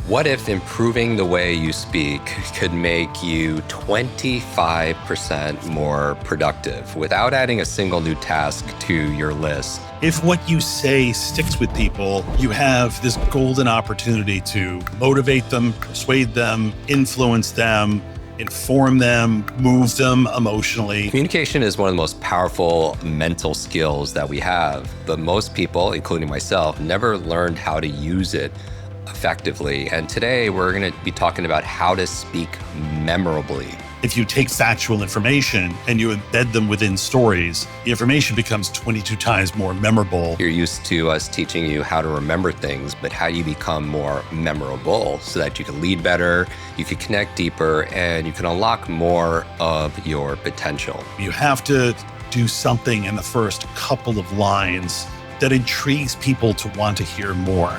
What if improving the way you speak could make you 25% more productive without adding a single new task to your list? If what you say sticks with people, you have this golden opportunity to motivate them, persuade them, influence them, inform them, move them emotionally. Communication is one of the most powerful mental skills that we have, but most people, including myself, never learned how to use it effectively. And today we're going to be talking about how to speak memorably. If you take factual information and you embed them within stories, the information becomes 22 times more memorable. You're used to us teaching you how to remember things, but how do you become more memorable so that you can lead better, you can connect deeper, and you can unlock more of your potential? You have to do something in the first couple of lines that intrigues people to want to hear more.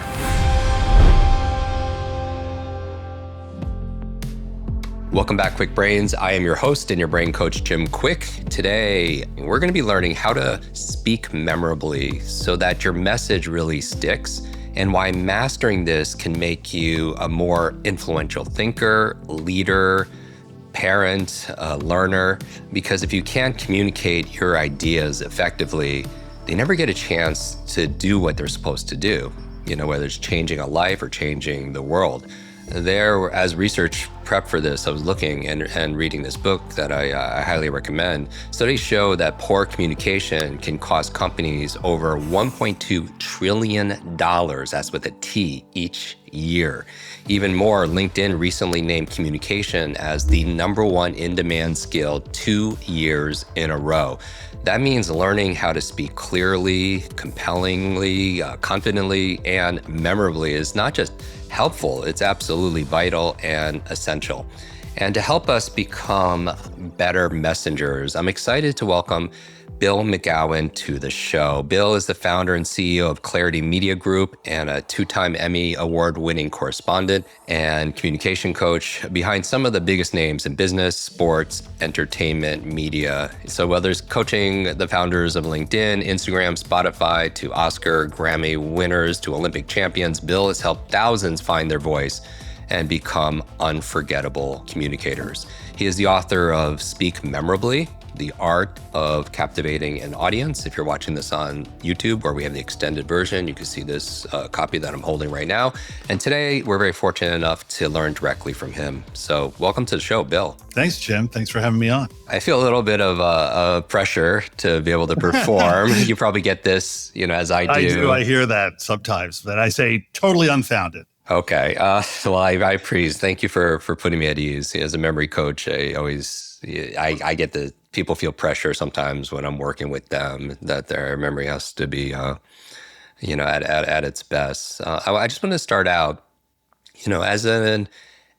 Welcome back, Kwik Brains. I am your host and your brain coach, Jim Kwik. Today, we're going to be learning how to speak memorably so that your message really sticks, and why mastering this can make you a more influential thinker, leader, parent, learner. Because if you can't communicate your ideas effectively, they never get a chance to do what they're supposed to do, whether it's changing a life or changing the world. There, as research prep for this, I was looking and reading this book that I highly recommend. Studies show that poor communication can cost companies over $1.2 trillion, that's with a T, each year. Even more, LinkedIn recently named communication as the #1 in-demand skill 2 years in a row. That means learning how to speak clearly, compellingly, confidently, and memorably is not just helpful, it's absolutely vital and essential. And to help us become better messengers, I'm excited to welcome Bill McGowan to the show. Bill is the founder and CEO of Clarity Media Group and a 2-time Emmy Award-winning correspondent and communication coach behind some of the biggest names in business, sports, entertainment, media. So whether it's coaching the founders of LinkedIn, Instagram, Spotify, to Oscar, Grammy winners, to Olympic champions, Bill has helped thousands find their voice and become unforgettable communicators. He is the author of Speak Memorably, The Art of Captivating an Audience. If you're watching this on YouTube, where we have the extended version, you can see this copy that I'm holding right now. And today, we're very fortunate enough to learn directly from him. So welcome to the show, Bill. Thanks, Jim. Thanks for having me on. I feel a little bit of pressure to be able to perform. You probably get this, as I do. I hear that sometimes, but I say totally unfounded. Okay. Well, I appreciate. Thank you for putting me at ease. As a memory coach, I get the people feel pressure sometimes when I'm working with them that their memory has to be, at its best. I just want to start out, as an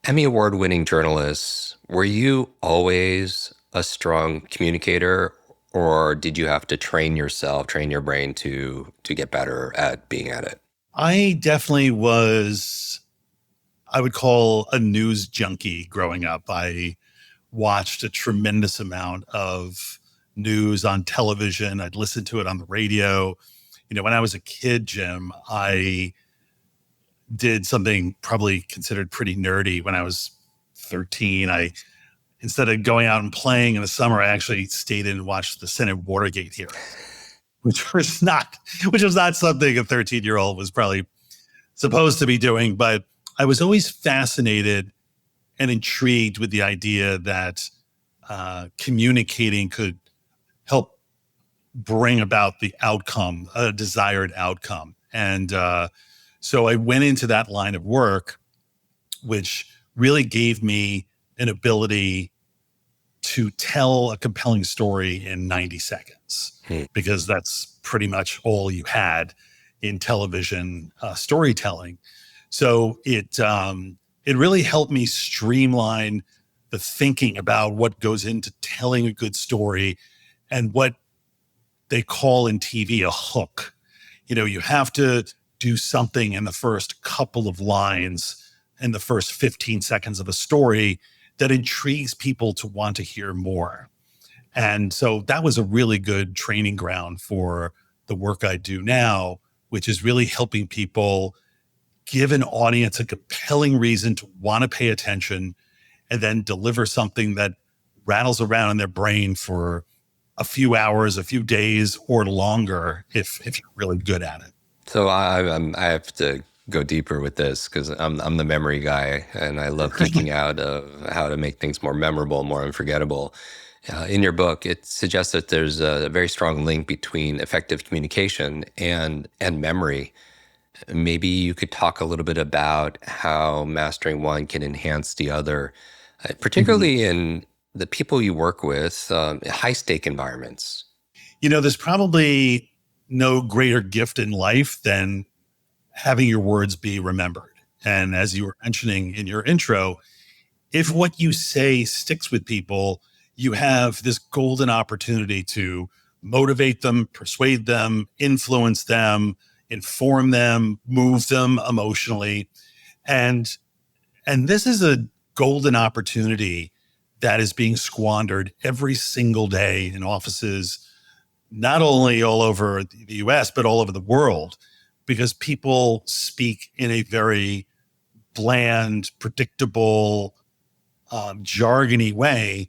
Emmy Award-winning journalist, were you always a strong communicator, or did you have to train your brain to get better at being at it? I definitely was, I would call a news junkie growing up. I watched a tremendous amount of news on television. I'd listen to it on the radio. When I was a kid, Jim, I did something probably considered pretty nerdy. When I was 13, instead of going out and playing in the summer, I actually stayed in and watched the Senate Watergate hearing, which was not something a 13-year-old was probably supposed to be doing. But I was always fascinated and intrigued with the idea that communicating could help bring about the outcome, a desired outcome. And so I went into that line of work, which really gave me an ability to tell a compelling story in 90 seconds, because that's pretty much all you had in television storytelling. So it really helped me streamline the thinking about what goes into telling a good story and what they call in TV a hook. You have to do something in the first couple of lines, in the first 15 seconds of a story, that intrigues people to want to hear more. And so that was a really good training ground for the work I do now, which is really helping people give an audience a compelling reason to want to pay attention and then deliver something that rattles around in their brain for a few hours, a few days, or longer if you're really good at it. So I have to go deeper with this because I'm the memory guy, and I love geeking out of how to make things more memorable, more unforgettable. In your book, it suggests that there's a very strong link between effective communication and memory. Maybe you could talk a little bit about how mastering one can enhance the other, particularly in the people you work with, high stake environments. There's probably no greater gift in life than having your words be remembered. And as you were mentioning in your intro, if what you say sticks with people, you have this golden opportunity to motivate them, persuade them, influence them, inform them, move them emotionally. And this is a golden opportunity that is being squandered every single day in offices, not only all over the US, but all over the world, because people speak in a very bland, predictable, jargony way.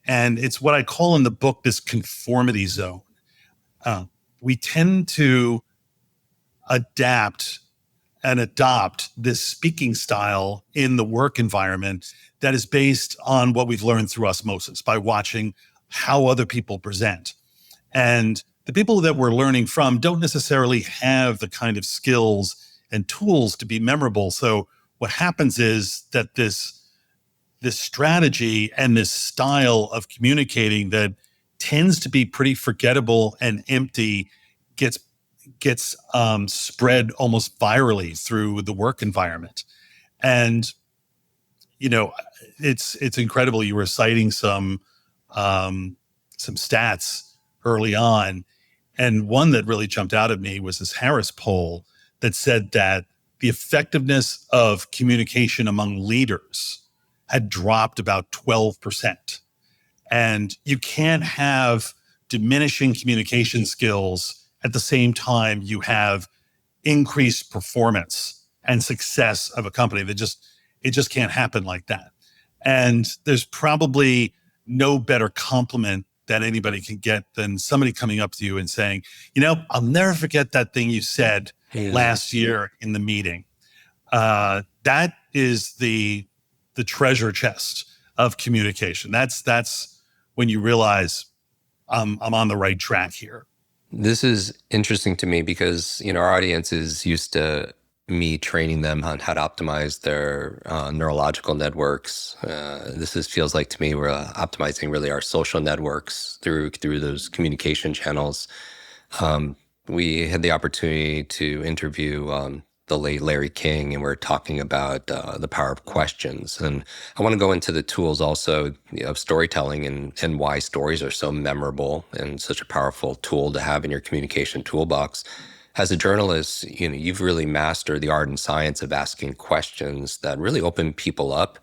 And it's what I call in the book this conformity zone. We tend to adapt and adopt this speaking style in the work environment that is based on what we've learned through osmosis by watching how other people present. And the people that we're learning from don't necessarily have the kind of skills and tools to be memorable. So what happens is that this strategy and this style of communicating that tends to be pretty forgettable and empty gets spread almost virally through the work environment. And it's incredible. You were citing some stats early on, and one that really jumped out at me was this Harris poll that said that the effectiveness of communication among leaders had dropped about 12%. And you can't have diminishing communication skills at the same time you have increased performance and success of a company. It just can't happen like that. And there's probably no better compliment that anybody can get than somebody coming up to you and saying, I'll never forget that thing you said last year in the meeting. That is the treasure chest of communication. That's when you realize I'm on the right track here. This is interesting to me because, our audience is used to me training them on how to optimize their neurological networks. Feels like to me we're optimizing really our social networks through those communication channels. We had the opportunity to interview the late Larry King, and we're talking about the power of questions. And I want to go into the tools also of storytelling and why stories are so memorable and such a powerful tool to have in your communication toolbox. As a journalist, you've really mastered the art and science of asking questions that really open people up.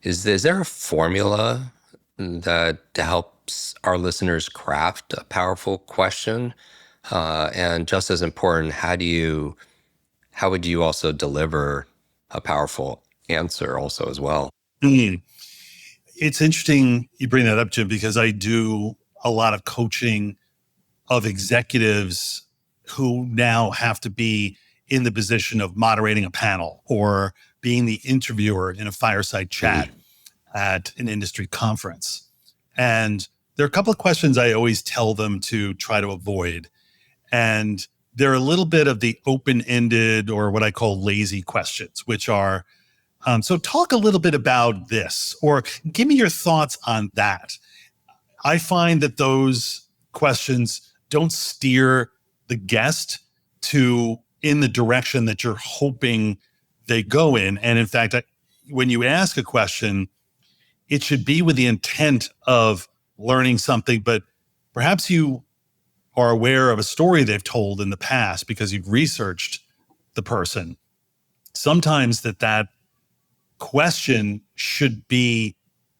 Is there a formula that helps our listeners craft a powerful question? And just as important, how would you also deliver a powerful answer also as well? It's interesting you bring that up, Jim, because I do a lot of coaching of executives who now have to be in the position of moderating a panel or being the interviewer in a fireside chat at an industry conference. And there are a couple of questions I always tell them to try to avoid. And they're a little bit of the open-ended or what I call lazy questions, which are, so talk a little bit about this, or give me your thoughts on that. I find that those questions don't steer the guest in the direction that you're hoping they go in. And in fact, when you ask a question, it should be with the intent of learning something, but perhaps you are aware of a story they've told in the past because you've researched the person. Sometimes that question should be,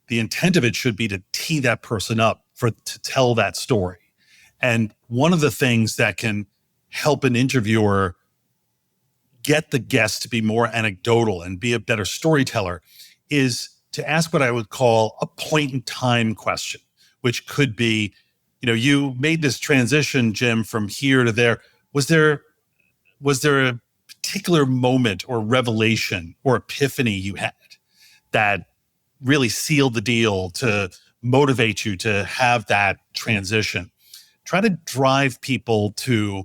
the intent of it should be to tee that person up to tell that story. And one of the things that can help an interviewer get the guest to be more anecdotal and be a better storyteller is to ask what I would call a point in time question, which could be, you made this transition, Jim, from here to there. Was there a particular moment or revelation or epiphany you had that really sealed the deal to motivate you to have that transition? Try to drive people to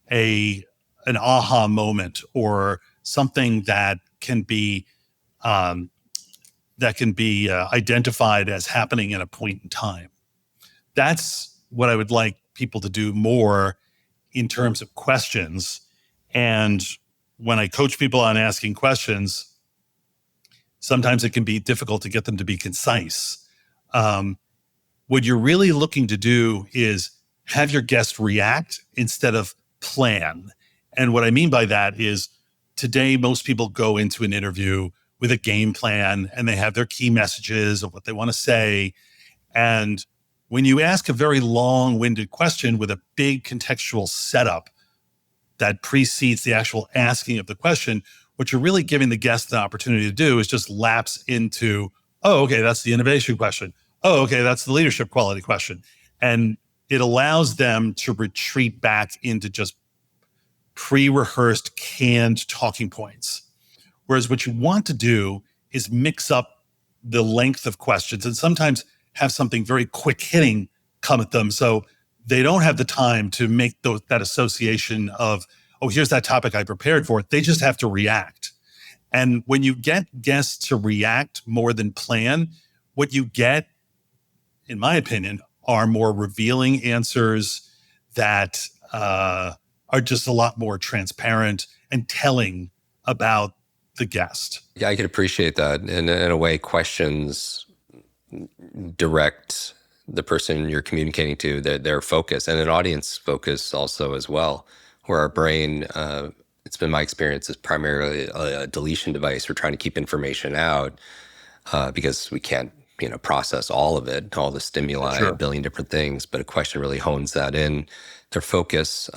an aha moment or something that can be identified as happening at a point in time. That's what I would like people to do more in terms of questions. And when I coach people on asking questions, sometimes it can be difficult to get them to be concise. What you're really looking to do is have your guest react instead of plan. And what I mean by that is today, most people go into an interview with a game plan and they have their key messages of what they want to say. And when you ask a very long-winded question with a big contextual setup that precedes the actual asking of the question, what you're really giving the guest the opportunity to do is just lapse into, oh, okay, that's the innovation question. Oh, okay, that's the leadership quality question. And it allows them to retreat back into just pre-rehearsed, canned talking points. Whereas what you want to do is mix up the length of questions and sometimes have something very quick hitting come at them. So they don't have the time to make that association of, oh, here's that topic I prepared for. They just have to react. And when you get guests to react more than plan, what you get, in my opinion, are more revealing answers that are just a lot more transparent and telling about the guest. Yeah, I could appreciate that. In a way, questions direct the person you're communicating to, their focus, and an audience focus also as well, where our brain, it's been my experience, is primarily a deletion device. We're trying to keep information out because we can't process all of it, all the stimuli, Sure. a billion different things, but a question really hones that in, their focus.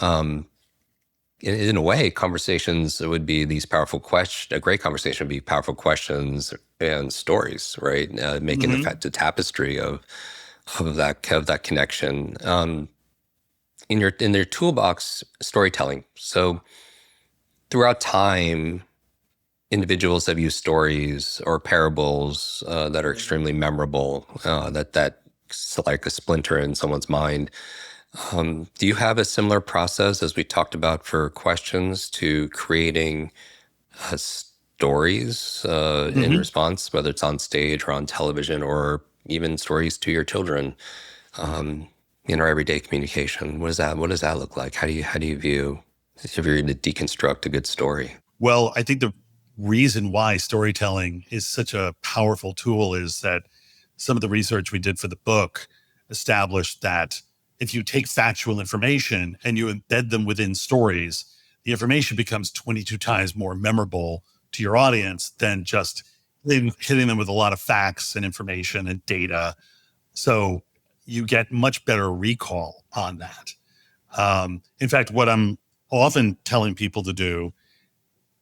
In a way, conversations would be these powerful questions. A great conversation would be powerful questions and stories, right? Making the tapestry of that connection. In their toolbox, storytelling. So throughout time, individuals have used stories or parables that are extremely memorable. That's like a splinter in someone's mind. Do you have a similar process as we talked about for questions to creating stories in response, whether it's on stage or on television, or even stories to your children in our everyday communication? What does that look like? How do you view, if you're going to deconstruct a good story? Well, I think the reason why storytelling is such a powerful tool is that some of the research we did for the book established that if you take factual information and you embed them within stories, the information becomes 22 times more memorable to your audience than just hitting them with a lot of facts and information and data. So you get much better recall on that. In fact, what I'm often telling people to do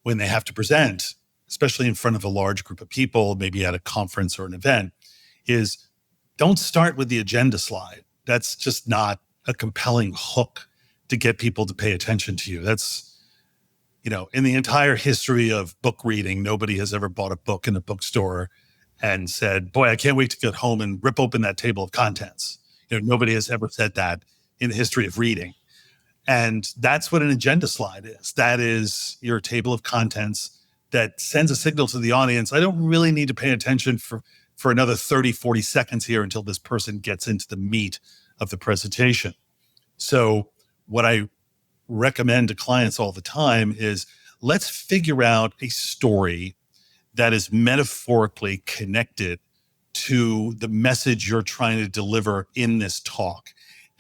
when they have to present, especially in front of a large group of people, maybe at a conference or an event, is don't start with the agenda slide. That's just not a compelling hook to get people to pay attention to you. That's, in the entire history of book reading, nobody has ever bought a book in a bookstore and said, boy, I can't wait to get home and rip open that table of contents. Nobody has ever said that in the history of reading. And that's what an agenda slide is. That is your table of contents that sends a signal to the audience. I don't really need to pay attention for another 30, 40 seconds here until this person gets into the meat of the presentation. So what I recommend to clients all the time is let's figure out a story that is metaphorically connected to the message you're trying to deliver in this talk.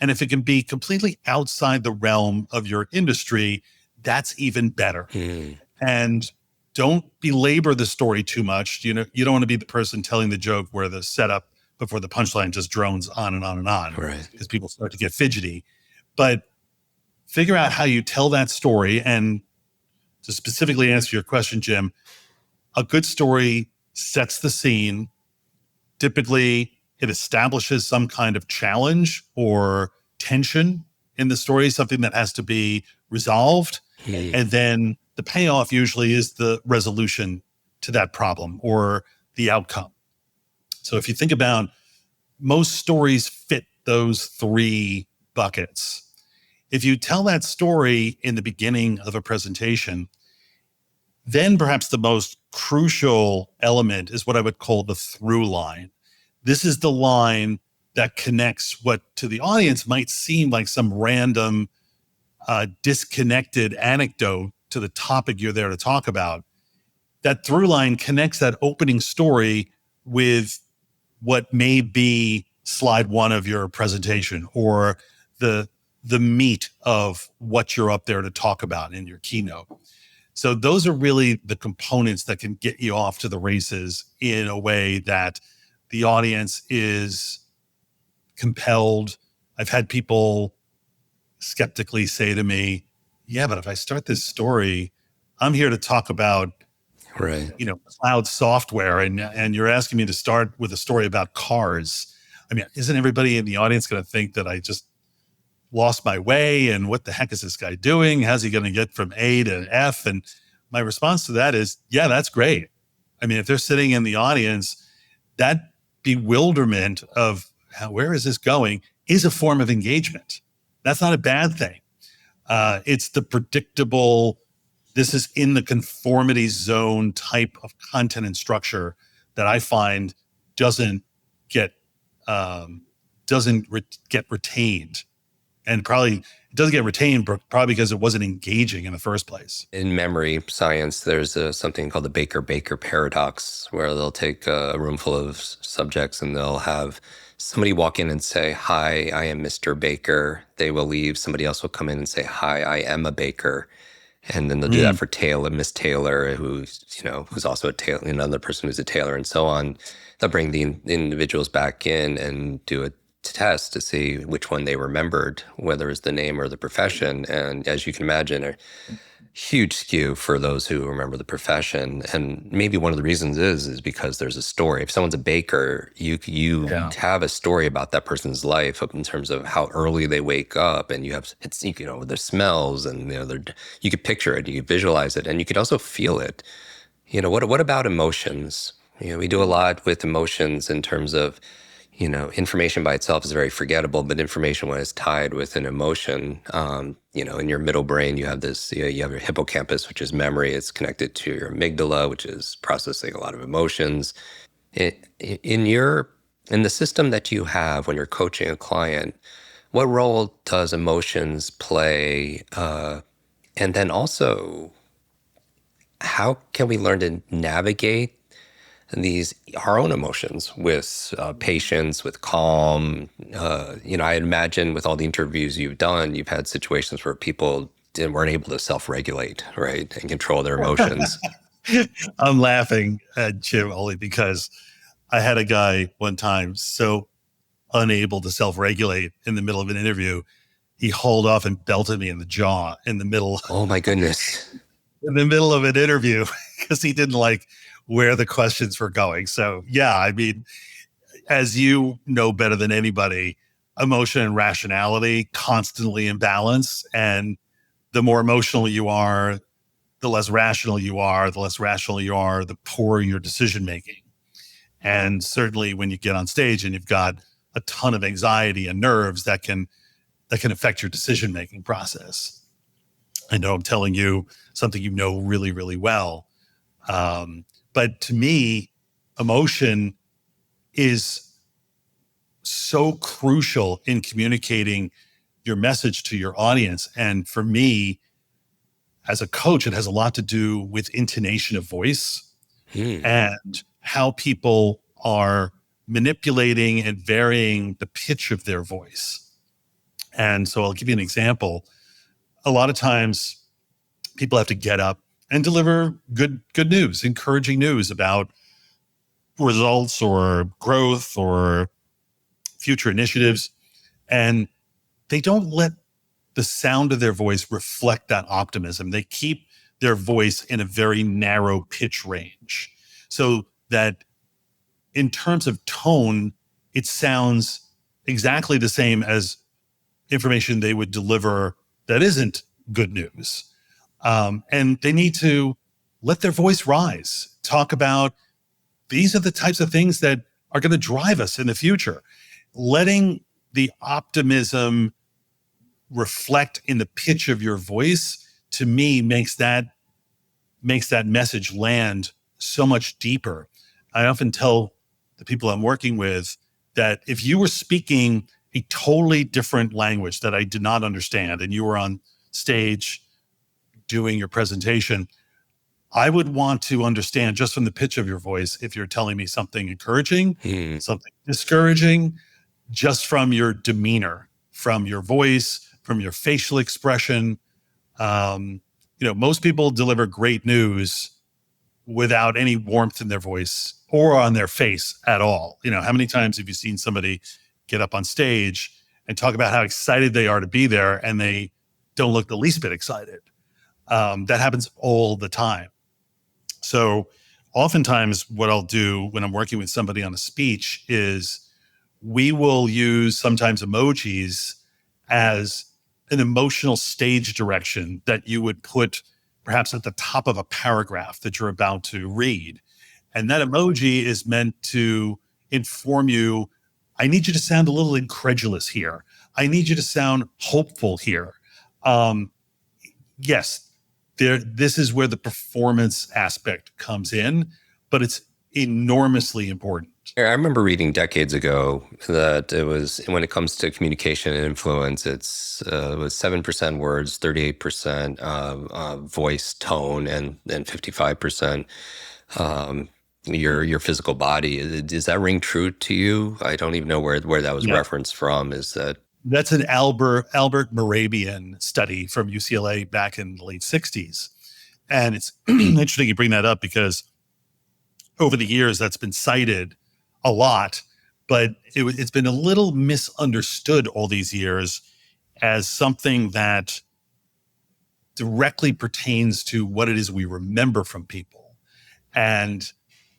And if it can be completely outside the realm of your industry, that's even better. And don't belabor the story too much. You don't want to be the person telling the joke where the setup before the punchline just drones on and on and on, right? Because people start to get fidgety. But figure out how you tell that story and To specifically answer your question, Jim, a good story sets the scene. Typically, it establishes some kind of challenge or tension in the story, something that has to be resolved. And then the payoff usually is the resolution to that problem or the outcome. So if you think about, most stories fit those three buckets. If you tell that story in the beginning of a presentation, then perhaps the most crucial element is what I would call the through line. This is the line that connects what to the audience might seem like some random disconnected anecdote to the topic you're there to talk about. That through line connects that opening story with what may be slide one of your presentation or the meat of what you're up there to talk about in your keynote. So those are really the components that can get you off to the races in a way that the audience is compelled. I've had people skeptically say to me, yeah, but if I start this story, I'm here to talk about, Right. cloud software, and you're asking me to start with a story about cars. I mean, isn't everybody in the audience going to think that I just lost my way? And what the heck is this guy doing? How's he going to get from A to F? And my response to that is, yeah, that's great. I mean, if they're sitting in the audience, that bewilderment of where is this going is a form of engagement. That's not a bad thing. It's the predictable, this is in the conformity zone type of content and structure that I find doesn't get retained. And probably it doesn't get retained probably because it wasn't engaging in the first place. In memory science, there's something called the Baker-Baker paradox, where they'll take a room full of subjects and they'll have somebody walk in and say, "Hi, I am Mr. Baker." They will leave. Somebody else will come in and say, "Hi, I am a baker." And then they'll do that for Taylor, Miss Taylor, who's also a tailor, another person who's a tailor, and so on. They'll bring the individuals back in and do a test to see which one they remembered, whether it's the name or the profession. And as you can imagine, a huge skew for those who remember the profession. And maybe one of the reasons is because there's a story. If someone's a baker, you have a story about that person's life in terms of how early they wake up, and their smells, and you could picture it, you could visualize it, and you could also feel it. What about emotions? We do a lot with emotions in terms of, information by itself is very forgettable, but information when it's tied with an emotion, in your middle brain, you have this, you have your hippocampus, which is memory. It's connected to your amygdala, which is processing a lot of emotions. In the system that you have when you're coaching a client, what role does emotions play? And then also, how can we learn to navigate our own emotions with patience, with calm? I imagine with all the interviews you've done, you've had situations where people weren't able to self-regulate, right, and control their emotions. I'm laughing at Jim only because I had a guy one time so unable to self-regulate in the middle of an interview, he hauled off and belted me in the jaw in the middle. Oh my goodness. In the middle of an interview because he didn't like where the questions were going. So yeah, I mean, as you know better than anybody, emotion and rationality constantly in balance. And the more emotional you are, the less rational you are. The less rational you are, the poorer your decision making. And certainly when you get on stage and you've got a ton of anxiety and nerves, that can affect your decision making process. I know I'm telling you something you know really, really well. But to me, emotion is so crucial in communicating your message to your audience. And for me, as a coach, it has a lot to do with intonation of voice and how people are manipulating and varying the pitch of their voice. And so I'll give you an example. A lot of times people have to get up and deliver good news, encouraging news about results or growth or future initiatives. And they don't let the sound of their voice reflect that optimism. They keep their voice in a very narrow pitch range, so that in terms of tone, it sounds exactly the same as information they would deliver that isn't good news. And they need to let their voice rise, talk about these are the types of things that are going to drive us in the future. Letting the optimism reflect in the pitch of your voice, to me, makes that message land so much deeper. I often tell the people I'm working with that if you were speaking a totally different language that I did not understand and you were on stage doing your presentation, I would want to understand just from the pitch of your voice if you're telling me something encouraging, something discouraging, just from your demeanor, from your voice, from your facial expression. Most people deliver great news without any warmth in their voice or on their face at all. How many times have you seen somebody get up on stage and talk about how excited they are to be there and they don't look the least bit excited? That happens all the time. So oftentimes what I'll do when I'm working with somebody on a speech is we will use sometimes emojis as an emotional stage direction that you would put perhaps at the top of a paragraph that you're about to read. And that emoji is meant to inform you, I need you to sound a little incredulous here. I need you to sound hopeful here. Yes, this is where the performance aspect comes in, but it's enormously important. I remember reading decades ago that it was, when it comes to communication and influence, it was 7% words, 38% voice tone, and 55% your physical body. Does that ring true to you? I don't even know where that was referenced from. That's an Albert Morabian study from UCLA back in the late 60s. And it's interesting you bring that up because over the years that's been cited a lot, but it's been a little misunderstood all these years as something that directly pertains to what it is we remember from people. And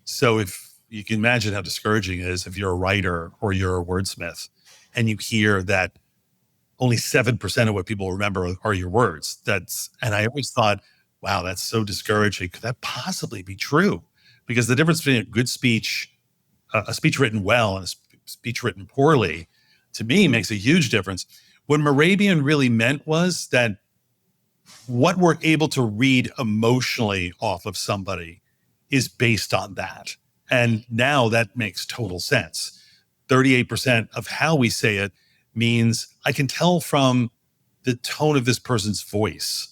so if you can imagine how discouraging it is if you're a writer or you're a wordsmith and you hear that only 7% of what people remember are your words. And I always thought, wow, that's so discouraging. Could that possibly be true? Because the difference between a good speech, a speech written well and a speech written poorly, to me makes a huge difference. What Morabian really meant was that what we're able to read emotionally off of somebody is based on that. And now that makes total sense. 38% of how we say it means I can tell from the tone of this person's voice,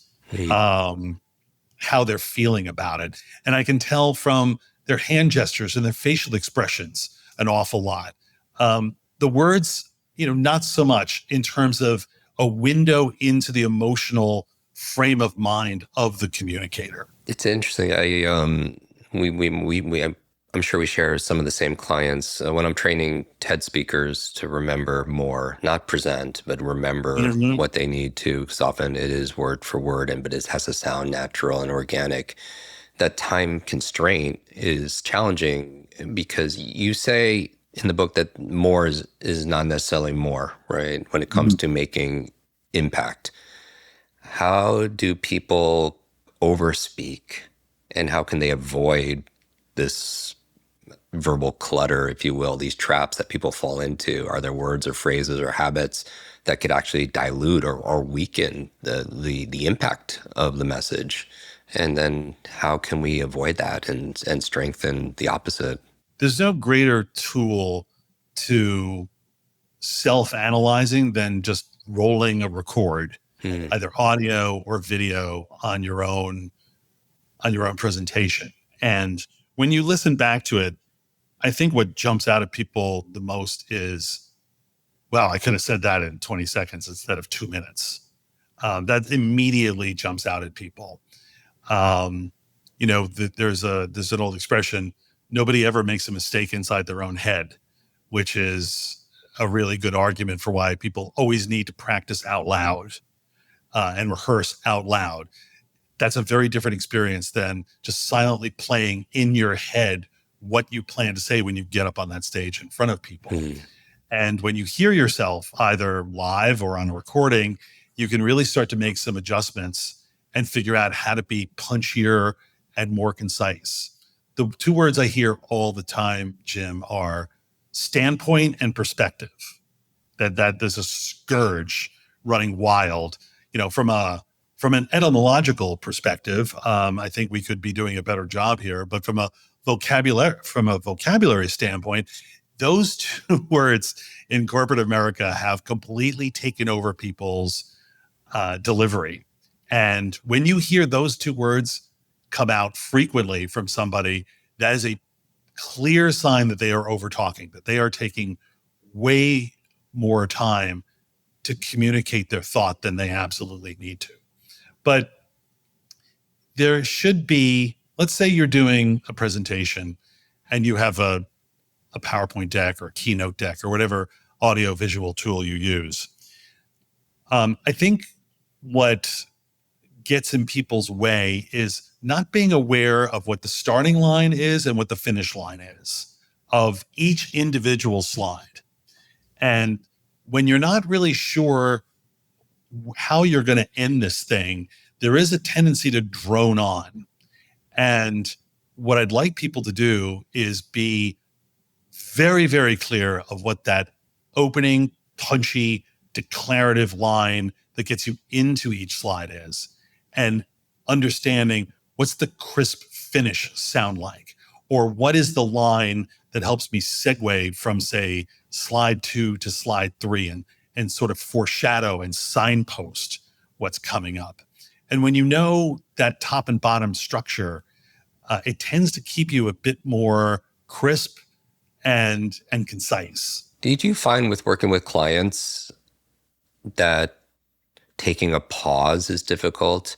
how they're feeling about it. And I can tell from their hand gestures and their facial expressions an awful lot. The words, not so much in terms of a window into the emotional frame of mind of the communicator. It's interesting. I'm sure we share some of the same clients. When I'm training TED speakers to remember more, not present, but remember what they need to, because often it is word for word, but it has to sound natural and organic. That time constraint is challenging because you say in the book that more is not necessarily more, right? When it comes to making impact. How do people overspeak, and how can they avoid this verbal clutter, if you will, these traps that people fall into? Are there words or phrases or habits that could actually dilute or weaken the impact of the message? And then how can we avoid that and strengthen the opposite? There's no greater tool to self-analyzing than just rolling a record, either audio or video on your own presentation. And when you listen back to it, I think what jumps out at people the most is, wow, I could have said that in 20 seconds instead of 2 minutes. That immediately jumps out at people. There's an old expression, nobody ever makes a mistake inside their own head, which is a really good argument for why people always need to practice out loud and rehearse out loud. that's a very different experience than just silently playing in your head what you plan to say when you get up on that stage in front of people. Mm. And when you hear yourself either live or on a recording, you can really start to make some adjustments and figure out how to be punchier and more concise. The two words I hear all the time, Jim, are standpoint and perspective. That there's a scourge running wild, from an etymological perspective. I think we could be doing a better job here, but from a vocabulary standpoint, those two words in corporate America have completely taken over people's delivery. And when you hear those two words come out frequently from somebody, that is a clear sign that they are over talking, that they are taking way more time to communicate their thought than they absolutely need to. But there should be, let's say you're doing a presentation and you have a PowerPoint deck or a Keynote deck or whatever audio visual tool you use. I think what gets in people's way is not being aware of what the starting line is and what the finish line is of each individual slide. And when you're not really sure how you're going to end this thing, there is a tendency to drone on. And what I'd like people to do is be very, very clear of what that opening, punchy, declarative line that gets you into each slide is, and understanding what's the crisp finish sound like, or what is the line that helps me segue from, say, slide 2 to slide 3 and sort of foreshadow and signpost what's coming up. And when you know that top and bottom structure, it tends to keep you a bit more crisp and concise. Did you find with working with clients that taking a pause is difficult?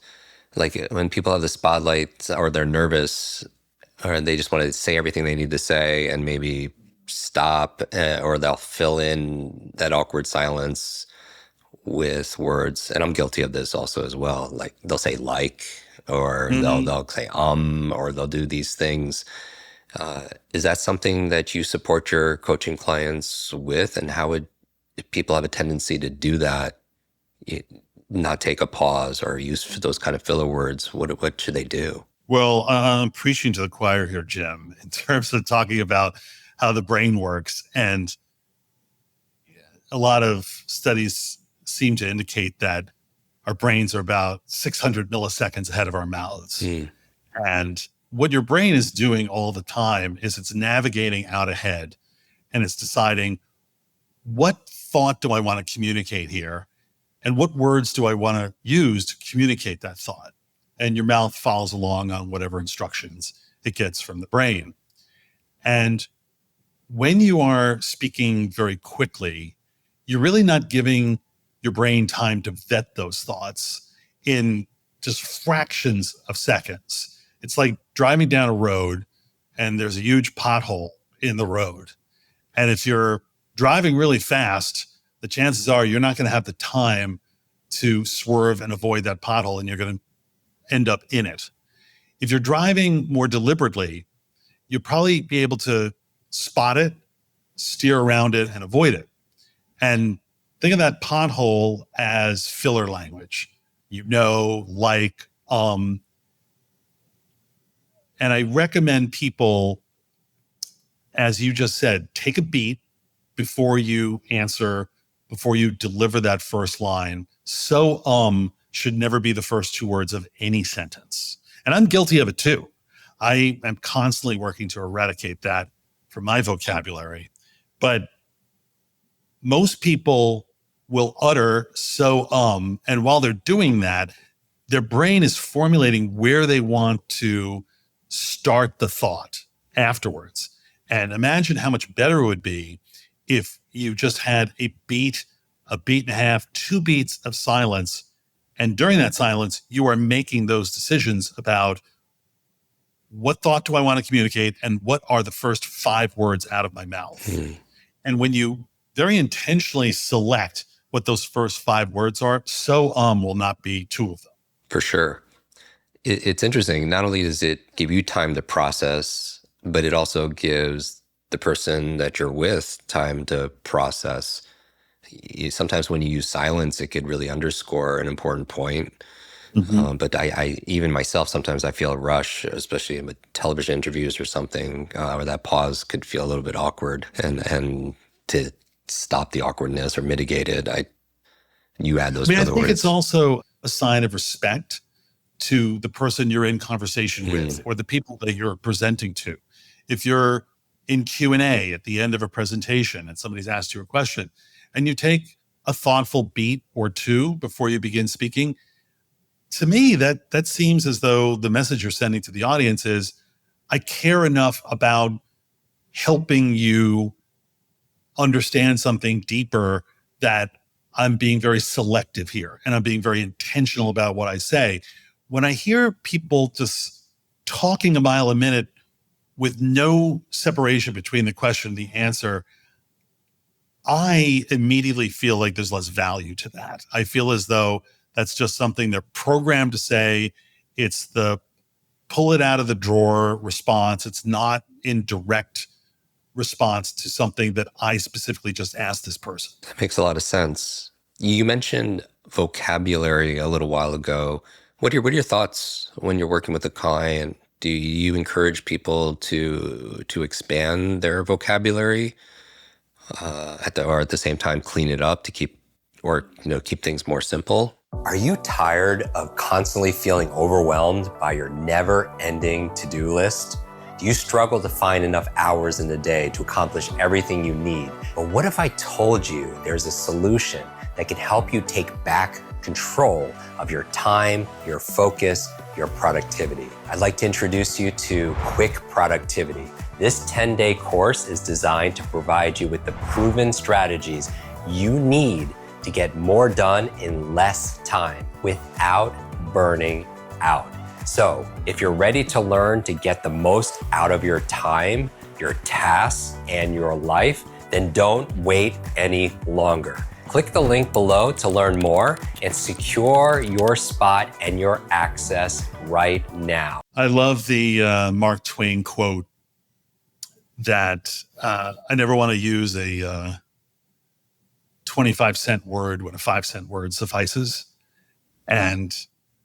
Like when people have the spotlight or they're nervous or they just want to say everything they need to say and maybe stop, or they'll fill in that awkward silence with words. And I'm guilty of this also as well. Like they'll say or they'll say or they'll do these things. Is that something that you support your coaching clients with? And how would, if people have a tendency to do that, not take a pause or use those kind of filler words, what should they do? Well, I'm preaching to the choir here, Jim, in terms of talking about how the brain works. And a lot of studies seem to indicate that our brains are about 600 milliseconds ahead of our mouths. And what your brain is doing all the time is it's navigating out ahead and it's deciding, what thought do I want to communicate here? And what words do I want to use to communicate that thought? And your mouth follows along on whatever instructions it gets from the brain. And when you are speaking very quickly, you're really not giving your brain time to vet those thoughts in just fractions of seconds. It's like driving down a road and there's a huge pothole in the road. And if you're driving really fast, the chances are you're not going to have the time to swerve and avoid that pothole, and you're going to end up in it. If you're driving more deliberately, you'll probably be able to spot it, steer around it, and avoid it. And think of that pothole as filler language, and I recommend people, as you just said, take a beat before you answer, before you deliver that first line. Should never be the first two words of any sentence. And I'm guilty of it too. I am constantly working to eradicate that from my vocabulary. But most people will utter and while they're doing that, their brain is formulating where they want to start the thought afterwards. And imagine how much better it would be if you just had a beat and a half, 2 beats of silence. And during that silence, you are making those decisions about what thought do I want to communicate and what are the first 5 words out of my mouth. And when you very intentionally select what those first 5 words are, will not be 2 of them. For sure. It's interesting. Not only does it give you time to process, but it also gives the person that you're with time to process. Sometimes when you use silence, it could really underscore an important point. Mhm. But I even myself, sometimes I feel a rush, especially with television interviews or something, where that pause could feel a little bit awkward. And to stop the awkwardness or mitigate it, you add I those mean, I further think it's words. also a sign of respect to the person you're in conversation with Mm. or the people that you're presenting to. If you're in Q&A at the end of a presentation and somebody's asked you a question and you take a thoughtful beat or two before you begin speaking, to me that seems as though the message you're sending to the audience is, I care enough about helping you understand something deeper that I'm being very selective here and I'm being very intentional about what I say. When I hear people just talking a mile a minute with no separation between the question and the answer, I immediately feel like there's less value to that. I feel as though that's just something they're programmed to say. It's the pull it out of the drawer response. It's not in direct response to something that I specifically just asked this person. That makes a lot of sense. You mentioned vocabulary a little while ago. What are your thoughts when you're working with a client? Do you encourage people to expand their vocabulary or at the same time clean it up to keep things more simple? Are you tired of constantly feeling overwhelmed by your never-ending to-do list? Do you struggle to find enough hours in the day to accomplish everything you need? But what if I told you there's a solution that can help you take back control of your time, your focus, your productivity? I'd like to introduce you to Kwik Productivity. This 10-day course is designed to provide you with the proven strategies you need to get more done in less time without burning out. So if you're ready to learn to get the most out of your time, your tasks, and your life, then don't wait any longer. Click the link below to learn more and secure your spot and your access right now. I love the Mark Twain quote that I never want to use a 25-cent word when a 5-cent word suffices. And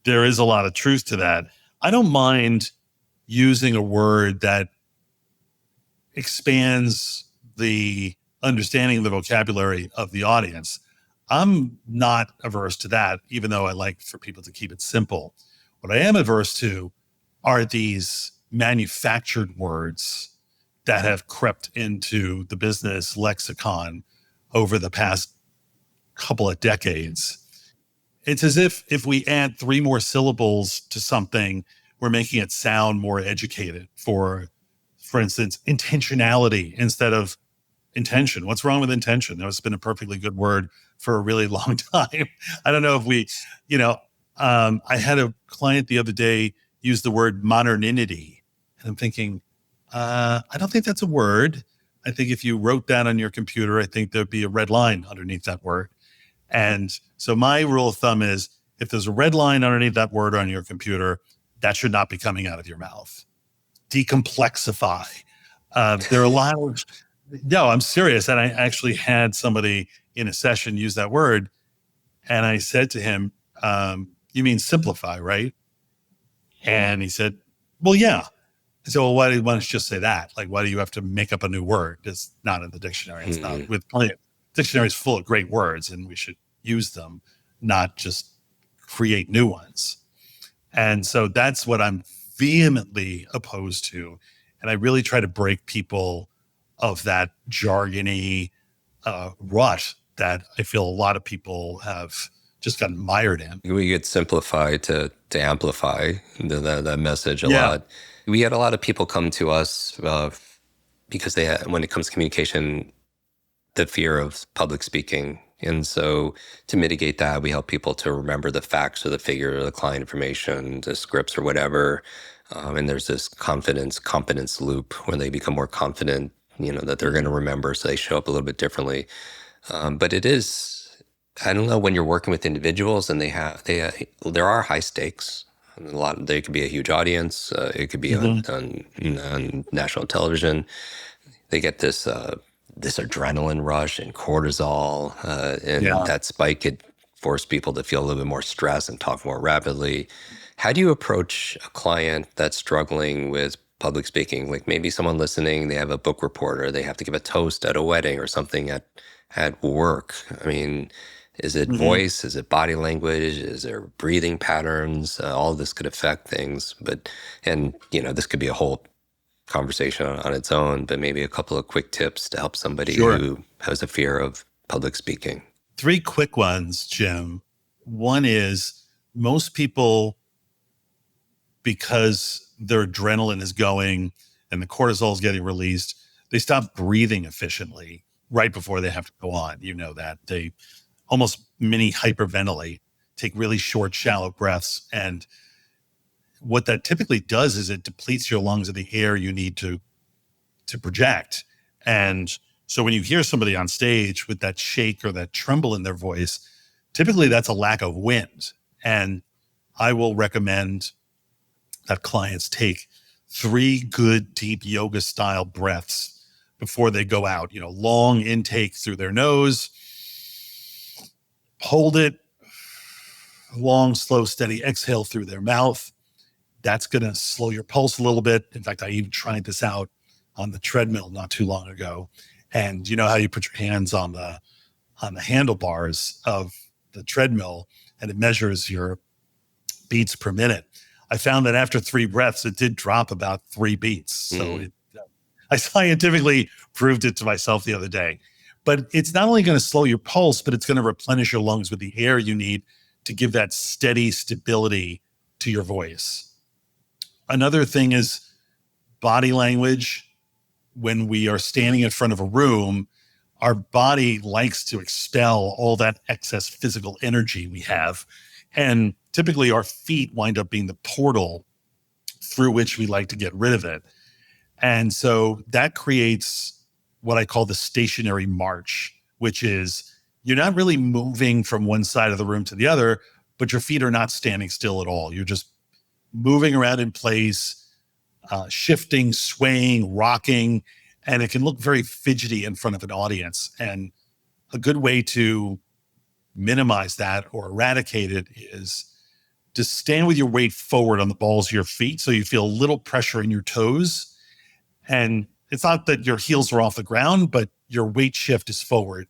there is a lot of truth to that. I don't mind using a word that expands the understanding of the vocabulary of the audience. I'm not averse to that, even though I like for people to keep it simple. What I am averse to are these manufactured words that have crept into the business lexicon over the past couple of decades. It's as if we add 3 more syllables to something, we're making it sound more educated. For instance, intentionality instead of intention. What's wrong with intention? That's been a perfectly good word for a really long time. I don't know if I had a client the other day use the word modernity. And I'm thinking, I don't think that's a word. I think if you wrote that on your computer, I think there'd be a red line underneath that word. And so my rule of thumb is if there's a red line underneath that word on your computer, that should not be coming out of your mouth. Decomplexify. There are a lot of, no, I'm serious. And I actually had somebody in a session use that word. And I said to him, you mean simplify, right? And he said, well, yeah. I said, well, why don't you just say that? Like, why do you have to make up a new word? It's not in the dictionary. It's not with plenty of dictionaries full of great words, and we should use them, not just create new ones. And so that's what I'm vehemently opposed to. And I really try to break people of that jargony rut that I feel a lot of people have just gotten mired in. We get simplify to amplify that message a Yeah. lot. We had a lot of people come to us because when it comes to communication, the fear of public speaking. And so to mitigate that, we help people to remember the facts or the figure or the client information, the scripts or whatever. And there's this competence loop where they become more confident, that they're going to remember. So they show up a little bit differently. But it is, I don't know, when you're working with individuals and there are high stakes. They could be a huge audience. It could be Mhm. on national television. They get this adrenaline rush and cortisol, and Yeah. that spike could force people to feel a little bit more stress and talk more rapidly. How do you approach a client that's struggling with public speaking? Like maybe someone listening, they have a book report or they have to give a toast at a wedding or something at work. I mean, is it Mhm. voice? Is it body language? Is there breathing patterns? All of this could affect things, and this could be a whole conversation on its own, but maybe a couple of quick tips to help somebody Sure. who has a fear of public speaking. 3 quick ones, Jim. One is most people, because their adrenaline is going and the cortisol is getting released, they stop breathing efficiently right before they have to go on. You know that. They almost mini hyperventilate, take really short, shallow breaths. And what that typically does is it depletes your lungs of the air you need to project. And so when you hear somebody on stage with that shake or that tremble in their voice, typically that's a lack of wind. And I will recommend that clients take 3 good, deep yoga style breaths before they go out. Long intake through their nose, hold it, long, slow, steady exhale through their mouth. That's going to slow your pulse a little bit. In fact, I even tried this out on the treadmill not too long ago. And you know how you put your hands on the handlebars of the treadmill and it measures your beats per minute. I found that after 3 breaths, it did drop about 3 beats. So I scientifically proved it to myself the other day. But it's not only going to slow your pulse, but it's going to replenish your lungs with the air you need to give that steady stability to your voice. Another thing is body language. When we are standing in front of a room, our body likes to expel all that excess physical energy we have. And typically our feet wind up being the portal through which we like to get rid of it. And so that creates what I call the stationary march, which is you're not really moving from one side of the room to the other, but your feet are not standing still at all. You're just moving around in place, shifting, swaying, rocking, and it can look very fidgety in front of an audience. And a good way to minimize that or eradicate it is to stand with your weight forward on the balls of your feet so you feel a little pressure in your toes. And it's not that your heels are off the ground, but your weight shift is forward.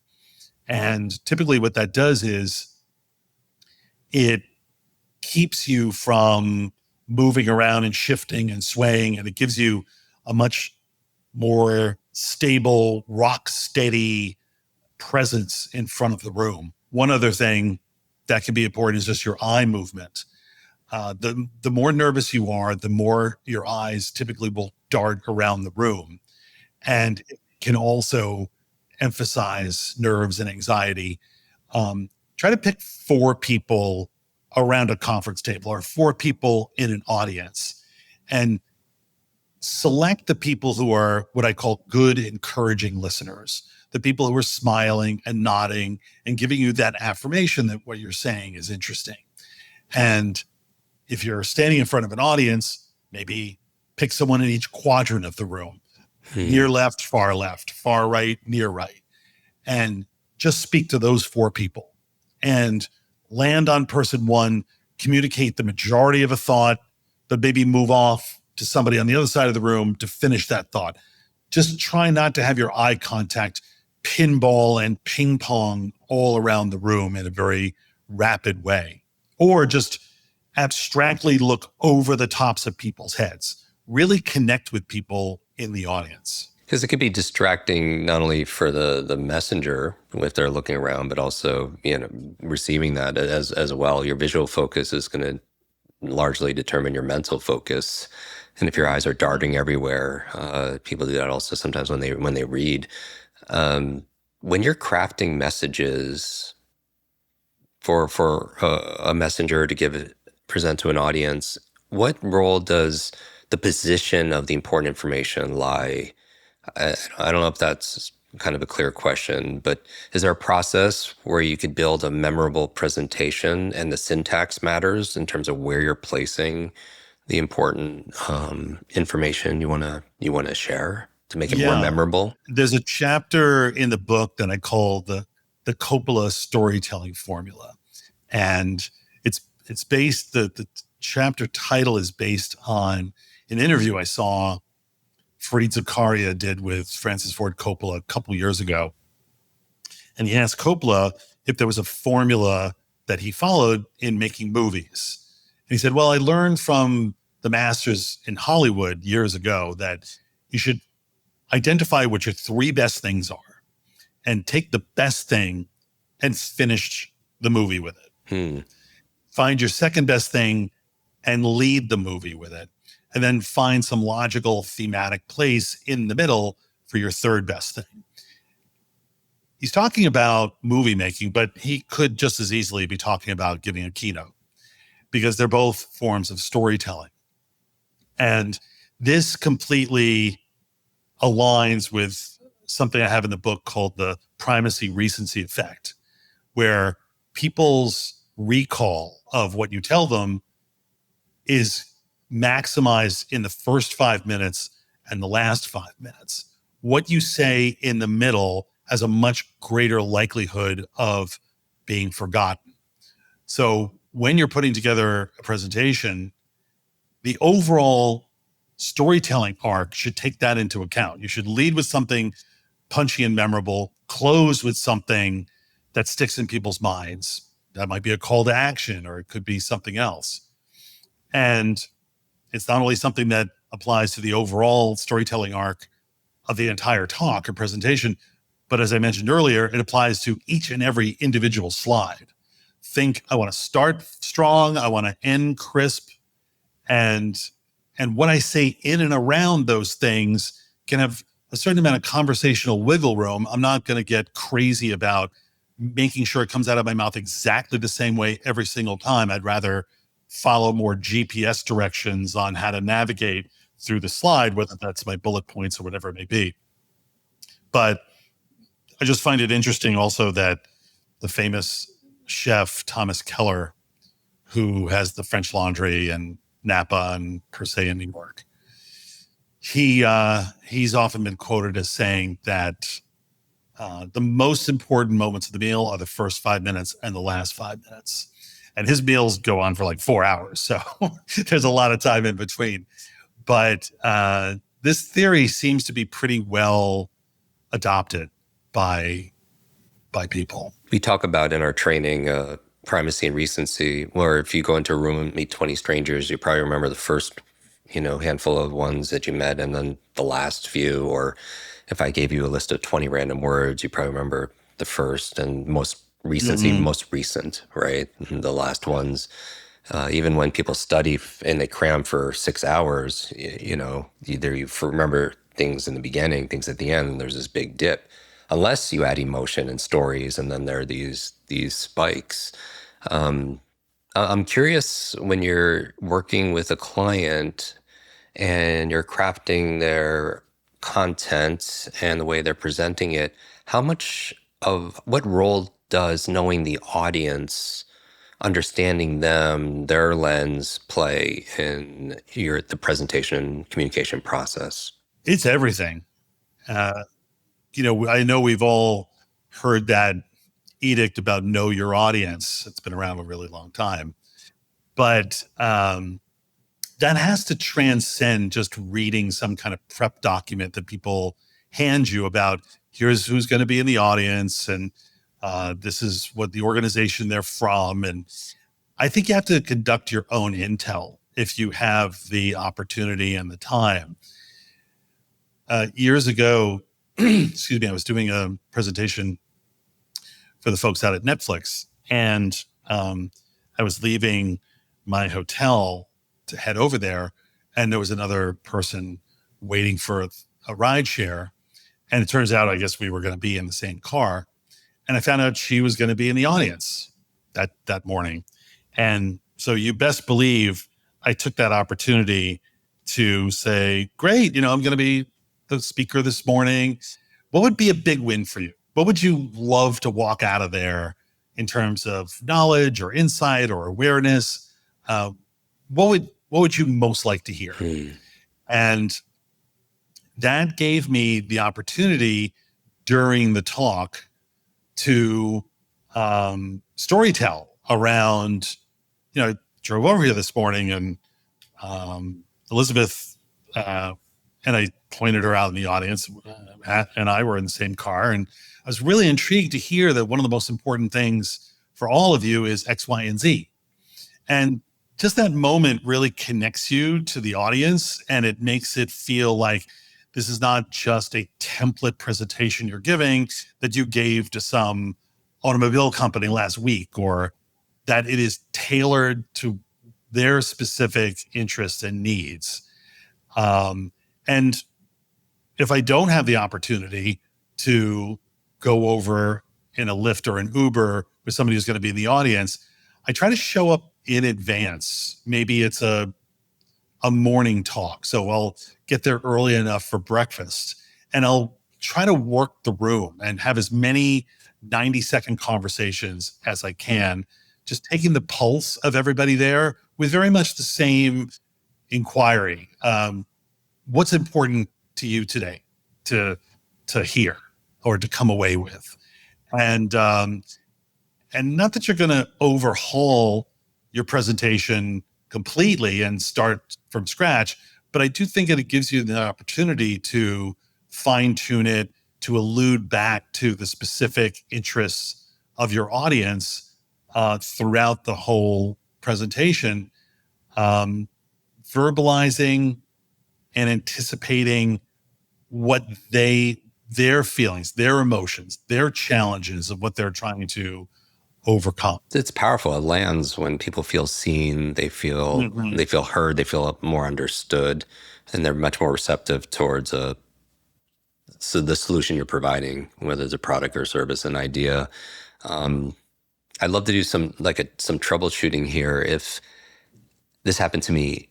And typically what that does is it keeps you from moving around and shifting and swaying, and it gives you a much more stable, rock steady presence in front of the room. One other thing that can be important is just your eye movement. The more nervous you are, the more your eyes typically will dart around the room. And it can also emphasize nerves and anxiety. Try to pick 4 people around a conference table or 4 people in an audience and select the people who are what I call good, encouraging listeners, the people who are smiling and nodding and giving you that affirmation that what you're saying is interesting. And if you're standing in front of an audience, maybe pick someone in each quadrant of the room, near left, far right, near right, and just speak to those 4 people and land on person 1, communicate the majority of a thought, but maybe move off to somebody on the other side of the room to finish that thought. Just try not to have your eye contact pinball and ping pong all around the room in a very rapid way, or just abstractly look over the tops of people's heads. Really connect with people in the audience. Because it could be distracting not only for the messenger if they're looking around, but also receiving that as well. Your visual focus is going to largely determine your mental focus, and if your eyes are darting everywhere, people do that also sometimes when they read. When you're crafting messages for a messenger to present to an audience, what role does the position of the important information lie I don't know if that's kind of a clear question, but is there a process where you could build a memorable presentation and the syntax matters in terms of where you're placing the important information you want to share to make it more Yeah. memorable? There's a chapter in the book that I call the Coppola storytelling formula. And it's based, the chapter title is based on an interview I saw Fareed Zakaria did with Francis Ford Coppola a couple years ago. And he asked Coppola if there was a formula that he followed in making movies. And he said, well, I learned from the masters in Hollywood years ago that you should identify what your three best things are and take the best thing and finish the movie with it. Hmm. Find your second best thing and lead the movie with it. And then find some logical thematic place in the middle for your third best thing. He's talking about movie making, but he could just as easily be talking about giving a keynote because they're both forms of storytelling. And this completely aligns with something I have in the book called the primacy recency effect, where people's recall of what you tell them is maximized in the first 5 minutes and the last 5 minutes. What you say in the middle has a much greater likelihood of being forgotten. So when you're putting together a presentation, the overall storytelling arc should take that into account. You should lead with something punchy and memorable, close with something that sticks in people's minds. That might be a call to action, or it could be something else. And it's not only something that applies to the overall storytelling arc of the entire talk or presentation, but as I mentioned earlier, it applies to each and every individual slide. Think, I want to start strong, I want to end crisp, and what I say in and around those things can have a certain amount of conversational wiggle room. I'm not going to get crazy about making sure it comes out of my mouth exactly the same way every single time. I'd rather follow more GPS directions on how to navigate through the slide, whether that's my bullet points or whatever it may be. But I just find it interesting also that the famous chef Thomas Keller, who has the French Laundry and Napa and Per Se in New York, he's often been quoted as saying that the most important moments of the meal are the first 5 minutes and the last 5 minutes. And his meals go on for like 4 hours. So there's a lot of time in between. But this theory seems to be pretty well adopted by people. We talk about in our training primacy and recency, where if you go into a room and meet 20 strangers, you probably remember the first, handful of ones that you met and then the last few. Or if I gave you a list of 20 random words, you probably remember the first and most recency, most recent, right? And the last ones. Even when people study and they cram for 6 hours, either you remember things in the beginning, things at the end, and there's this big dip, unless you add emotion and stories, and then there are these spikes. I'm curious, when you're working with a client and you're crafting their content and the way they're presenting it, how much of what role does knowing the audience, understanding them, their lens, play in the presentation communication process? It's everything. I know we've all heard that edict about know your audience. It's been around a really long time. But that has to transcend just reading some kind of prep document that people hand you about here's who's going to be in the audience and this is what the organization they're from. And I think you have to conduct your own intel if you have the opportunity and the time. Years ago, excuse me, I was doing a presentation for the folks out at Netflix, and I was leaving my hotel to head over there, and there was another person waiting for a ride share. And it turns out, I guess we were going to be in the same car. And I found out she was going to be in the audience that morning. And so you best believe I took that opportunity to say, great, I'm going to be the speaker this morning, what would be a big win for you? What would you love to walk out of there in terms of knowledge or insight or awareness? What would you most like to hear? And that gave me the opportunity during the talk to storytell around, I drove over here this morning and Elizabeth and I pointed her out in the audience. Matt and I were in the same car, and I was really intrigued to hear that one of the most important things for all of you is X, Y, and Z. And just that moment really connects you to the audience, and it makes it feel like this is not just a template presentation you're giving that you gave to some automobile company last week, or that it is tailored to their specific interests and needs. And if I don't have the opportunity to go over in a Lyft or an Uber with somebody who's going to be in the audience, I try to show up in advance. Maybe it's a morning talk. So I'll get there early enough for breakfast, and I'll try to work the room and have as many 90-second conversations as I can, just taking the pulse of everybody there with very much the same inquiry. What's important to you today to hear or to come away with? And not that you're going to overhaul your presentation completely and start from scratch, but I do think that it gives you the opportunity to fine tune it, to allude back to the specific interests of your audience throughout the whole presentation, verbalizing and anticipating what their feelings, their emotions, their challenges of what they're trying to overcome. It's powerful. It lands when people feel seen, they feel heard, they feel more understood, and they're much more receptive towards the solution you're providing, whether it's a product or service, an idea. I'd love to do some troubleshooting here. If this happened to me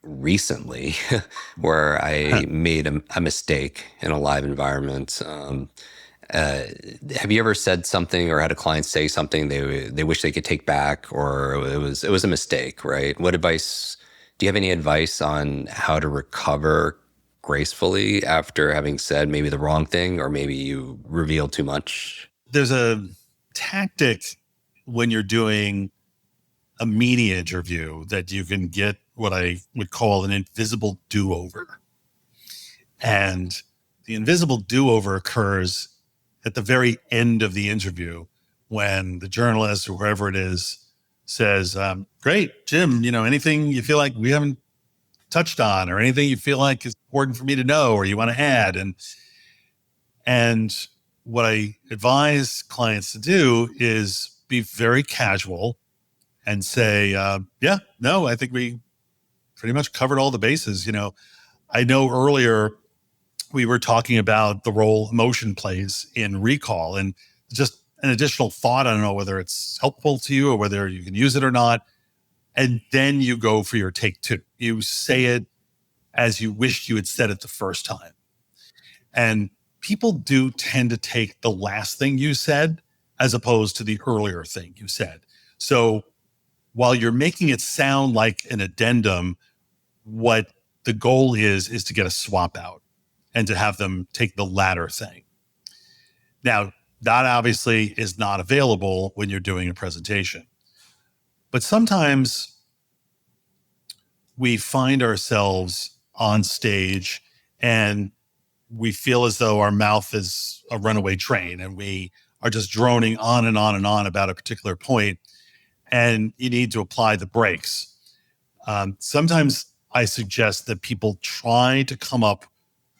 recently, where I made a mistake in a live environment. Have you ever said something or had a client say something they wish they could take back, or it was a mistake, right? What advice do you have? Any advice on how to recover gracefully after having said maybe the wrong thing, or maybe you revealed too much? There's a tactic when you're doing a media interview that you can get what I would call an invisible do-over. And the invisible do-over occurs at the very end of the interview when the journalist or whoever it is says, great, Jim, anything you feel like we haven't touched on, or anything you feel like is important for me to know or you want to add. And what I advise clients to do is be very casual and say, yeah, no, I think we pretty much covered all the bases. I know earlier we were talking about the role emotion plays in recall, and just an additional thought. I don't know whether it's helpful to you or whether you can use it or not. And then you go for your take two. You say it as you wished you had said it the first time. And people do tend to take the last thing you said as opposed to the earlier thing you said. So while you're making it sound like an addendum, what the goal is to get a swap out and to have them take the latter thing. Now, that obviously is not available when you're doing a presentation. But sometimes we find ourselves on stage and we feel as though our mouth is a runaway train and we are just droning on and on and on about a particular point, and you need to apply the brakes. Sometimes I suggest that people try to come up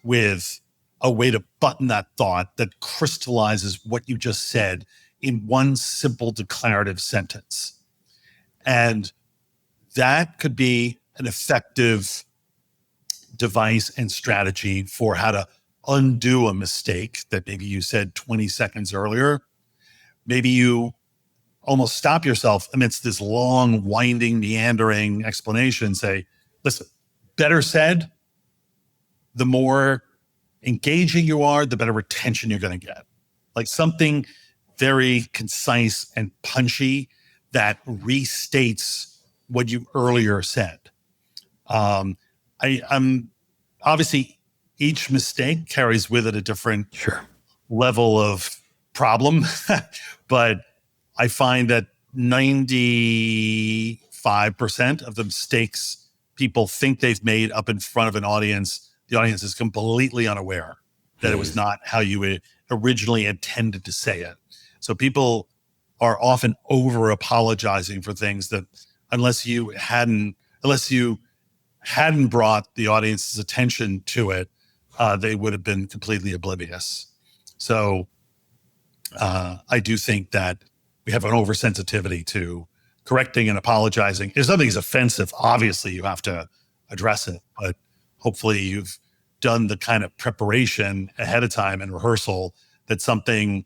with a way to button that thought that crystallizes what you just said in one simple declarative sentence. And that could be an effective device and strategy for how to undo a mistake that maybe you said 20 seconds earlier. Maybe you almost stop yourself amidst this long, winding, meandering explanation, say, listen, better said, the more engaging you are, the better retention you're going to get. Like something very concise and punchy that restates what you earlier said. I'm obviously each mistake carries with it a different level of problem, but I find that 95% of the mistakes people think they've made up in front of an audience, the audience is completely unaware that it was not how you originally intended to say it. So people are often over apologizing for things that unless you hadn't brought the audience's attention to it, they would have been completely oblivious. So I do think that we have an oversensitivity to correcting and apologizing. If something is offensive, obviously you have to address it, but hopefully you've done the kind of preparation ahead of time and rehearsal that something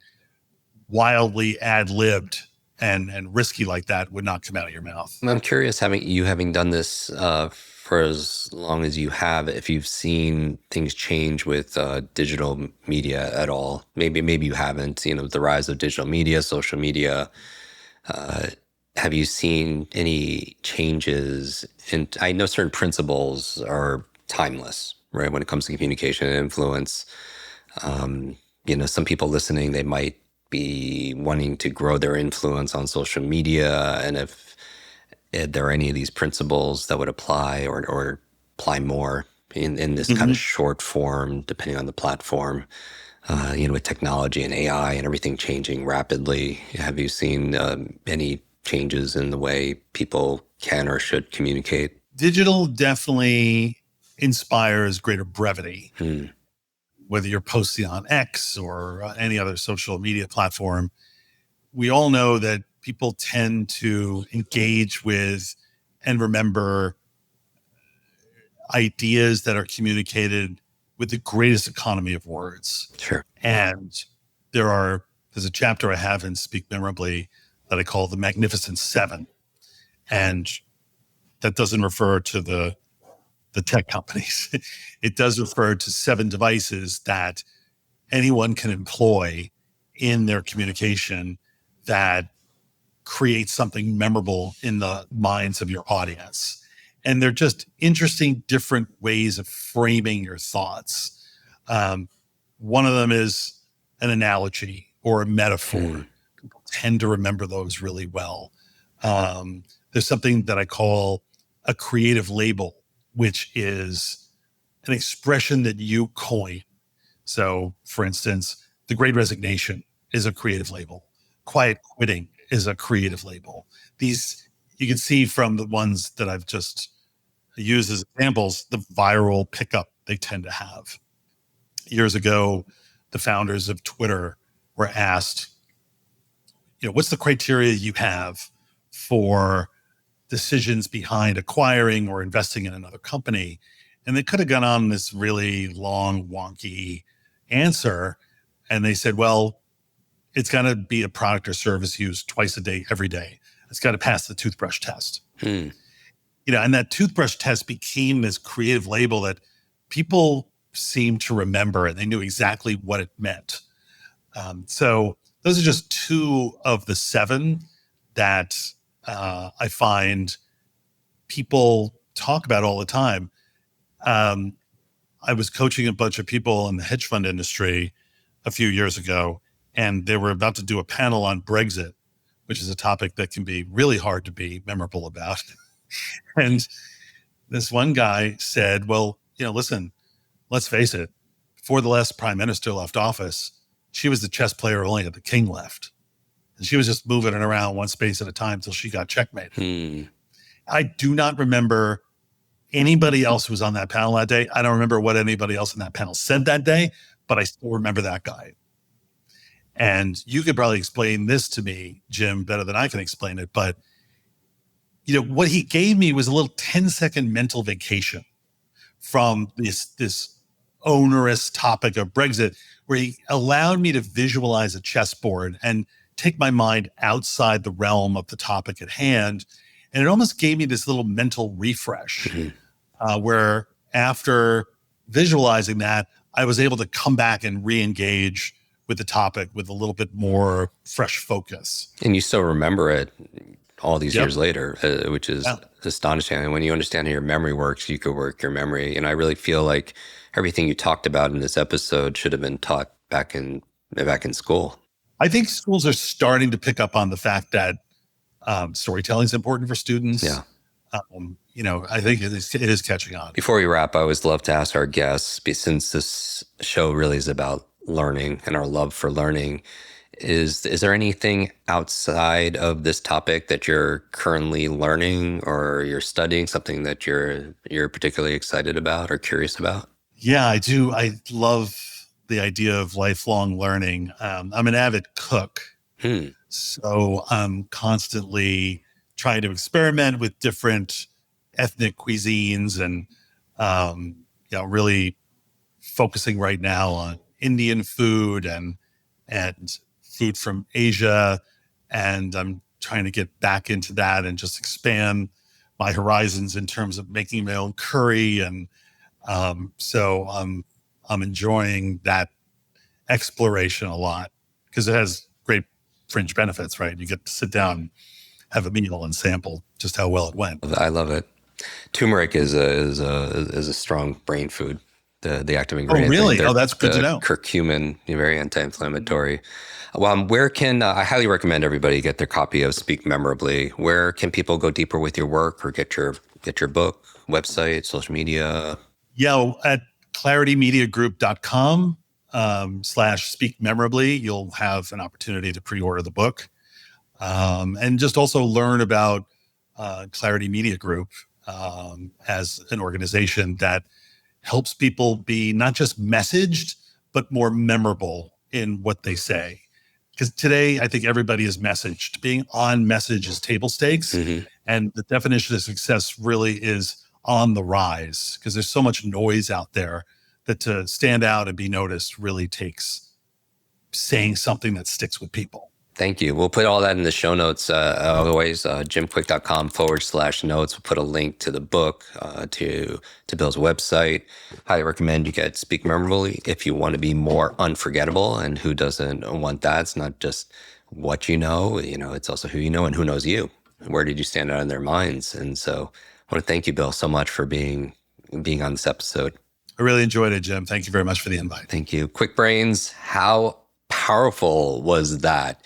wildly ad-libbed and risky like that would not come out of your mouth. I'm curious, having done this for as long as you have, if you've seen things change with digital media at all. Maybe you haven't. The rise of digital media, social media. Have you seen any changes? I know certain principles are timeless, right? When it comes to communication and influence. Some people listening, they might be wanting to grow their influence on social media, and if there are any of these principles that would apply or apply more in this kind of short form, depending on the platform, with technology and AI and everything changing rapidly. Have you seen any changes in the way people can or should communicate? Digital definitely inspires greater brevity. Whether you're posting on X or any other social media platform, we all know that people tend to engage with and remember ideas that are communicated with the greatest economy of words. Sure. And there's a chapter I have in Speak Memorably that I call the Magnificent Seven. And that doesn't refer to the tech companies. It does refer to 7 devices that anyone can employ in their communication that create something memorable in the minds of your audience. And they're just interesting, different ways of framing your thoughts. One of them is an analogy or a metaphor. People tend to remember those really well. There's something that I call a creative label, which is an expression that you coin. So, for instance, the Great Resignation is a creative label. Quiet quitting is a creative label. These, you can see from the ones that I've just used as examples, the viral pickup they tend to have. Years ago, the founders of Twitter were asked, what's the criteria you have for decisions behind acquiring or investing in another company? And they could have gone on this really long, wonky answer. And they said, well, it's got to be a product or service used twice a day, every day. It's got to pass the toothbrush test. And that toothbrush test became this creative label that people seemed to remember, and they knew exactly what it meant. So those are just 2 of the 7 that I find people talk about all the time. I was coaching a bunch of people in the hedge fund industry a few years ago, and they were about to do a panel on Brexit, which is a topic that can be really hard to be memorable about. And this one guy said, well, listen, let's face it, before the last prime minister left office, she was the chess player only at the king left. And she was just moving it around one space at a time till she got checkmated. I do not remember anybody else who was on that panel that day. I don't remember what anybody else in that panel said that day, but I still remember that guy. And you could probably explain this to me, Jim, better than I can explain it. But, what he gave me was a little 10-second mental vacation from this onerous topic of Brexit, where he allowed me to visualize a chessboard and take my mind outside the realm of the topic at hand. And it almost gave me this little mental refresh where after visualizing that, I was able to come back and re-engage with the topic with a little bit more fresh focus. And you still remember it all these Yep. years later, which is astonishing. And when you understand how your memory works, you could work your memory. And I really feel like everything you talked about in this episode should have been taught back in school. I think schools are starting to pick up on the fact that storytelling is important for students. Yeah. I think it is catching on. Before we wrap, I always love to ask our guests, since this show really is about learning and our love for learning, is there anything outside of this topic that you're currently learning or you're studying, something that you're particularly excited about or curious about? Yeah, I do. I love the idea of lifelong learning. I'm an avid cook. So I'm constantly trying to experiment with different ethnic cuisines and, really focusing right now on Indian food and food from Asia. And I'm trying to get back into that and just expand my horizons in terms of making my own curry. And so I'm enjoying that exploration a lot because it has great fringe benefits, right? You get to sit down, have a meal, and sample just how well it went. I love it. Turmeric is a strong brain food. The active ingredient. Oh, really? That's good to know. Curcumin, very anti-inflammatory. Where can I highly recommend everybody get their copy of Speak Memorably? Where can people go deeper with your work or get your book, website, social media? Yeah, at claritymediagroup.com /speak memorably, you'll have an opportunity to pre-order the book. And just also learn about Clarity Media Group as an organization that helps people be not just messaged, but more memorable in what they say. Because today, I think everybody is messaged. Being on message is table stakes. Mm-hmm. And the definition of success really is on the rise because there's so much noise out there that to stand out and be noticed really takes saying something that sticks with people. Thank you. We'll put all that in the show notes. Otherwise, jimkwik.com /notes. We'll put a link to the book, to Bill's website. Highly recommend you get Speak Memorably if you want to be more unforgettable. And who doesn't want that? It's not just what you know, it's also who you know and who knows you. Where did you stand out in their minds? And so I want to thank you, Bill, so much for being on this episode. I really enjoyed it, Jim. Thank you very much for the invite. Thank you. Kwik Brains, how powerful was that?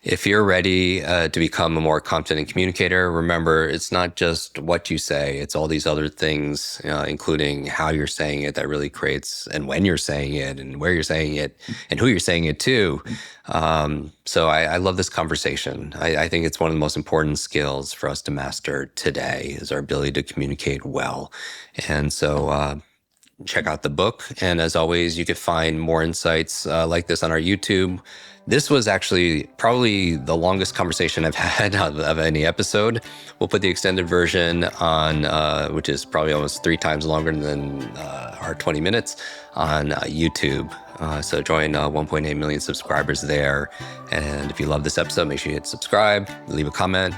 If you're ready to become a more confident communicator, remember, it's not just what you say, it's all these other things, including how you're saying it that really creates, and when you're saying it, and where you're saying it, and who you're saying it to. So I love this conversation. I think it's one of the most important skills for us to master today is our ability to communicate well. And so check out the book. And as always, you could find more insights like this on our YouTube. This was actually probably the longest conversation I've had of any episode. We'll put the extended version on, which is probably almost 3 times longer than our 20 minutes on YouTube. So join 1.8 million subscribers there. And if you love this episode, make sure you hit subscribe, leave a comment.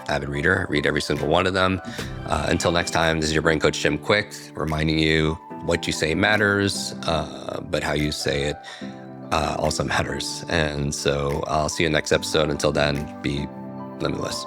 Avid reader, read every single one of them. Until next time, this is your brain coach, Jim Kwik, reminding you what you say matters, but how you say it also matters. And so I'll see you next episode. Until then, be limitless.